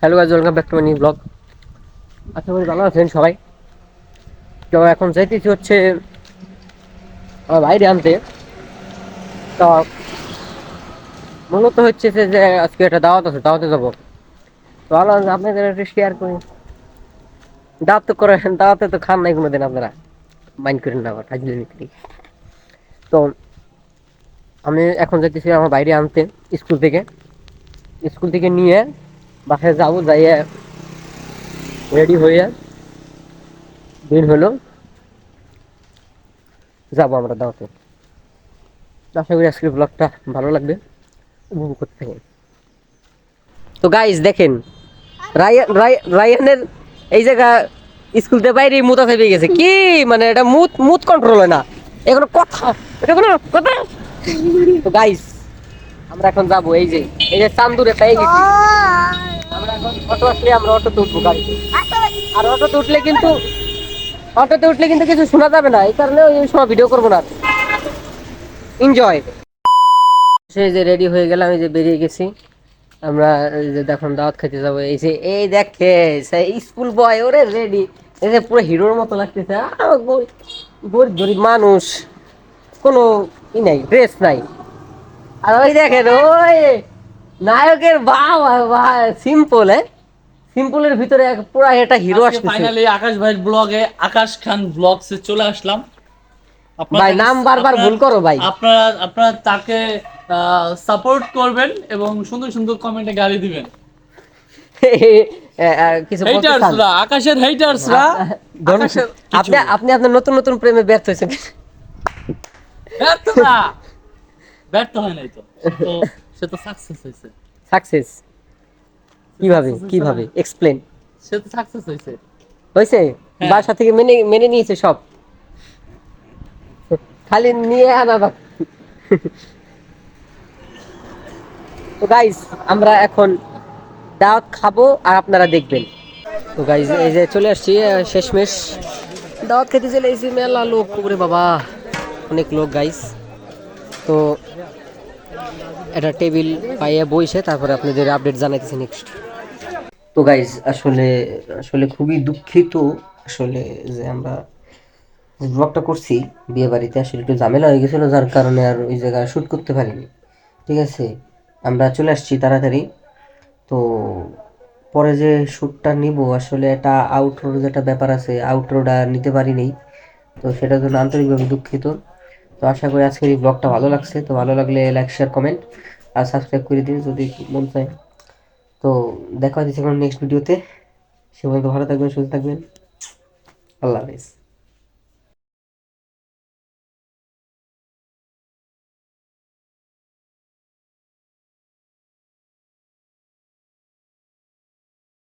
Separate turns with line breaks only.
Hello guys, welcome back to my new blog. আশা করি ভালো আছেন সবাই। তো এখন যাইতেছি হচ্ছে আমার বাইরে আনতে। তো মূলত হচ্ছে যে আজকে একটা দাওয়াত আছে, দাওয়াতে যাবো। তো ভালো আপনাদের একটু শেয়ার করি। দাওয়াত তো করেন, দাওয়াতে তো খান নাই কোনোদিন আপনারা, মাইন্ড করেন না আবার ফাজলি নিতে। তো আমি এখন যাইতেছি আমার বাইরে আনতে, স্কুল থেকে স্কুল থেকে নিয়ে বাসায় যাবো, যাইয়ে রেডি হয়ে বের হলো যাবো আমরা দাওয়াতে। আশা করি আজকের ব্লগটা ভালো লাগবে, উপভোগ করতে থাকেন। তো গাইস দেখেন, রায়ানের এই জায়গা স্কুল থেকে বাইরে মুতা ফেপে গেছে কি, মানে এটা মুত মুত কন্ট্রোল হয় না, এগুলো কথা, এটা কোনো কথা। তো গাইস আমরা এখন যাবো, এই যে চান্দুরে পেয়ে গেছি আমরা। এখন অটো আসলে আমরা অটোতে উঠবো গাড়িতে। আর অটোতে উঠলে কিন্তু কিছু শোনা যাবে না, এই কারণে ওই সময় ভিডিও করবো না। এনজয়। সেই যে রেডি হয়ে গেলাম, এই যে বেরিয়ে গেছি আমরা। এই যে দেখুন দাওয়াত খেতে যাবো, এই দেখে সেই স্কুল বয় ওরে রেডি, এই যে পুরো হিরোর মতো লাগতেছে। গরিব গরিব মানুষ, কোনো ই নাই, ড্রেস নাই। আর ওই দেখেন ওই নায়কের সিম্পল, সিম্পলের ভিতরে পুরা একটা হিরো আসছে।
ফাইনালি আকাশ ভাইয়ের ব্লগে, আকাশ খান ব্লগসে চলে আসলাম।
ভাই নাম বারবার ভুল করো ভাই।
আপনারা আপনারা তাকে সাপোর্ট করবেন এবং সুন্দর সুন্দর কমেন্টে গালি দিবেন।
কিছু বলতে চান?
হেটার্সরা, আকাশের হেটার্সরা,
আপনি আপনি আপনার নতুন নতুন প্রেমে ব্যর্থ হয়েছেন।
ব্যর্থ না, ব্যর্থ হয় নাই তো, তো সে তো সাকসেস হয়েছে।
সাকসেস কিভাবে কিভাবে এক্সপ্লেন?
সে তো সাকসেস হয়েছে।
হয়েছে,
হ্যাঁ।
বাসা থেকে মেনে মেনে নিয়েছে সব, খালি নিয়ে আনা বাকি। তো গাইস আমরা এখন দাওয়াত খাবো আর আপনারা দেখবেন। তো গাইস এই যে চলে আসছি শেষমেশ দাওয়াত খেতে চলে এসেছি। মেলা লোক, ওরে বাবা অনেক লোক গাইস। তো এটা টেবিল পাইয়ে বইছে, তারপরে আপনাদের আপডেট জানাইতেছি নেক্সট। তো গাইস আসলে আসলে খুবই দুঃখিত আসলে যে আমরা ব্লগটা করছি বিয়ে বাড়িতে, আসলে একটু ঝামেলা হয়ে গেছিলো, যার কারণে আর ওই জায়গায় শ্যুট করতে পারিনি। ঠিক আছে, আমরা চলে আসছি তাড়াতাড়ি। তো পরে যে শ্যুটটা নিব, আসলে এটা আউটরোর যেটা ব্যাপার আছে, আউটরোটা নিতে পারিনি। তো সেটার জন্য আন্তরিকভাবে দুঃখিত। তো আশা করি আজকের এই ব্লগটা ভালো লাগছে। তো ভালো লাগলে লাইক, শেয়ার, কমেন্ট আর সাবস্ক্রাইব করে দিন যদি মন চায়। তো দেখা হচ্ছে কোনো নেক্সট ভিডিওতে। সে পর্যন্ত ভালো থাকবেন, সুস্থ থাকবেন। আল্লাহ হাফেজ।